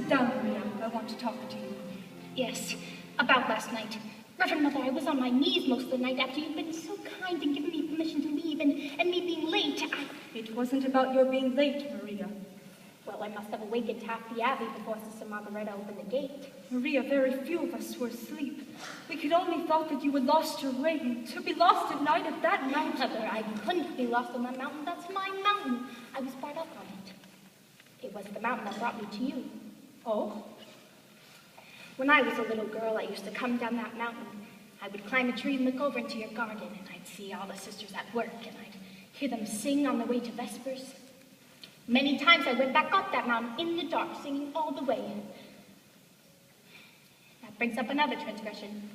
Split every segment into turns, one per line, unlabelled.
Sit down, Maria. I want to talk to you.
Yes, about last night. Reverend Mother, I was on my knees most of the night after you'd been so kind and given me permission to leave, and me being late.
It wasn't about your being late, Maria.
Well, I must have awakened half the abbey before Sister Margareta opened the gate.
Maria, very few of us were asleep. We could only thought that you had lost your way, and to be lost at night at that mountain.
Mother, I couldn't be lost on that mountain. That's my mountain. I was brought up on it. It was the mountain that brought me to you.
Oh?
When I was a little girl, I used to come down that mountain. I would climb a tree and look over into your garden, and I'd see all the sisters at work, and I'd hear them sing on the way to Vespers. Many times I went back up that mountain in the dark, singing all the way. That brings up another transgression.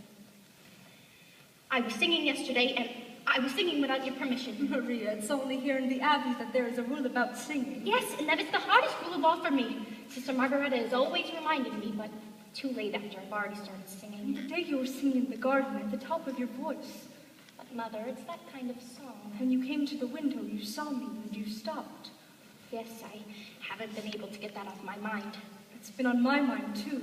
I was singing yesterday, and I was singing without your permission.
Maria, it's only here in the abbey that there is a rule about singing.
Yes, and that is the hardest rule of all for me. Sister Margareta is always reminding me, but too late after I've already started singing.
And the day you were singing in the garden at the top of your voice.
But Mother, it's that kind of song.
When you came to the window, you saw me and you stopped.
Yes, I haven't been able to get that off my mind.
It's been on my mind, too.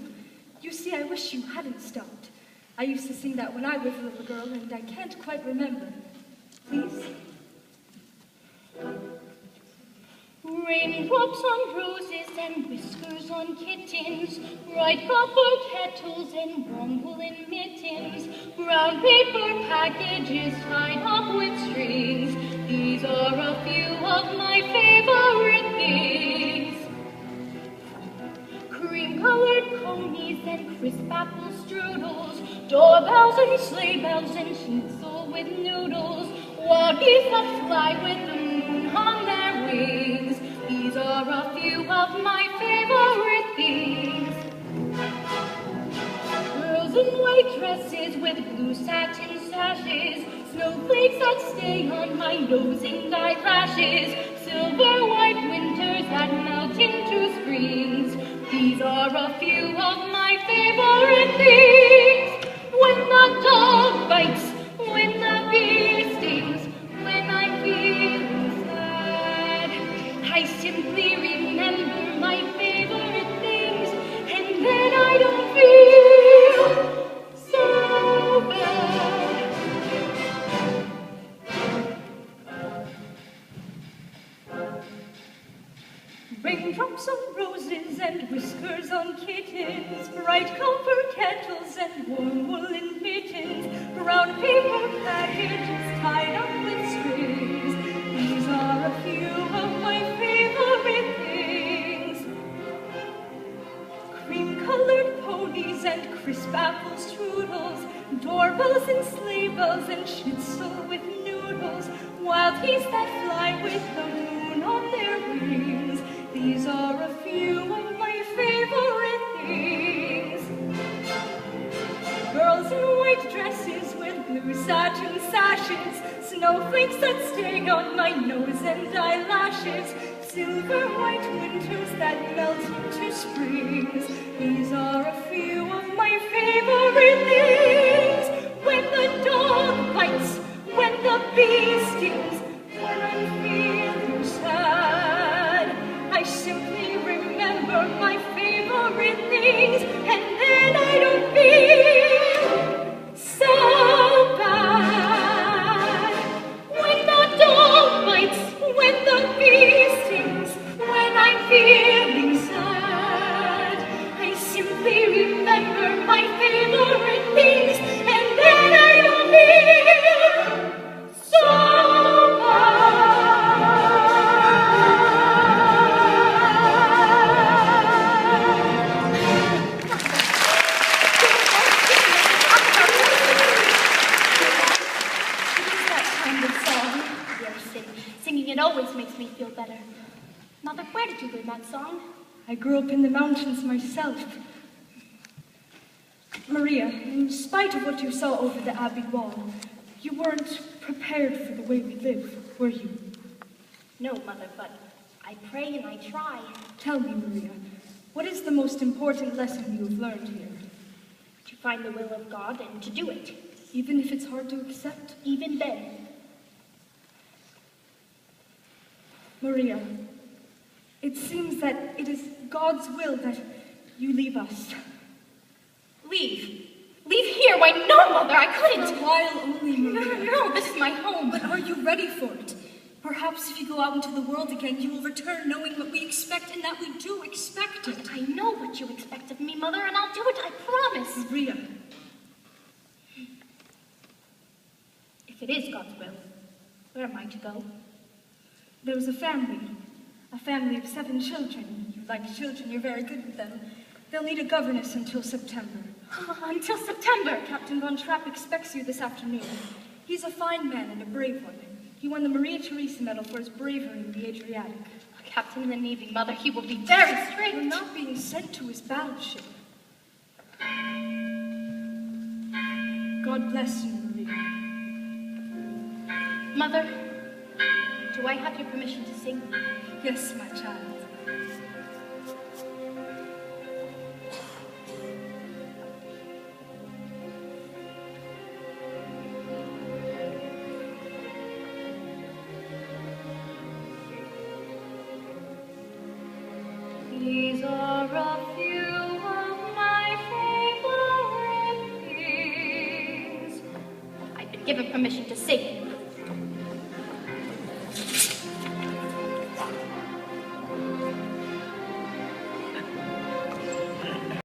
You see, I wish you hadn't stopped. I used to sing that when I was a little girl, and I can't quite remember. Please?
Raindrops on roses and whiskers on kittens, bright copper kettles and warm woolen mittens, brown paper packages tied up with strings. These are a few of my favorite things. Cream-colored ponies and crisp apple strudels, doorbells and sleigh bells and schnitzel with noodles, wild geese that fly with the moon on their wings. These are a few of my favorite things. Girls in white dresses with blue satin sashes, snowflakes that stay on my nose and eyelashes, silver white winters that melt into springs. These are a few of my favorite things. When the dog bites, when the bee stings, when I'm feeling sad, I simply remember my favorite things, and then I don't feel so bad.
Raindrops on roses and whiskers on kittens, bright copper kettles and warm woolen mittens, brown paper packages tied up with strings. These are a few of my favorite things. Cream-colored ponies and crisp apple strudels, doorbells and sleigh bells and schnitzel with noodles, wild geese that fly with the moon on their wings. These are a few of my favorite things. Girls in white dresses with blue satin sashes, snowflakes that stay on my nose and eyelashes, silver white winters that melt into springs. These are a few of my favorite things. When the dog bites, when the bee stings, when I'm feeling sad, I simply remember my favorite things, and then I don't feel so bad. When the dog bites, when the bee stings, when I'm feeling sad, I simply remember my favorite things, and then I don't feel so bad.
Singing it always makes me feel better. Mother, where did you learn that song?
I grew up in the mountains myself. Maria, in spite of what you saw over the abbey wall, you weren't prepared for the way we live, were you?
No, Mother, but I pray and I try.
Tell me, Maria, what is the most important lesson you have learned here?
To find the will of God and to do it.
Even if it's hard to accept?
Even then.
Maria, it seems that it is God's will that You leave us.
Leave? Leave here? Why, no, Mother, I couldn't.
For a while only, Maria.
No, this is my home.
But are you ready for it? Perhaps if you go out into the world again, you will return knowing what we expect and that we do expect it.
But I know what you expect of me, Mother, and I'll do it, I promise.
Maria.
If it is God's will, where am I to go?
There was a family of 7 children. You like children, you're very good with them. They'll need a governess until September.
Until September?
Captain Von Trapp expects you this afternoon. He's a fine man and a brave one. He won the Maria Theresa Medal for his bravery in the Adriatic.
A captain in the Navy, Mother, he will be very strict.
You're not being sent to his battleship. God bless you, Maria.
Mother, do I have your permission to sing?
Yes, my child.
These are a few of my favorite things. I've been given permission to sing.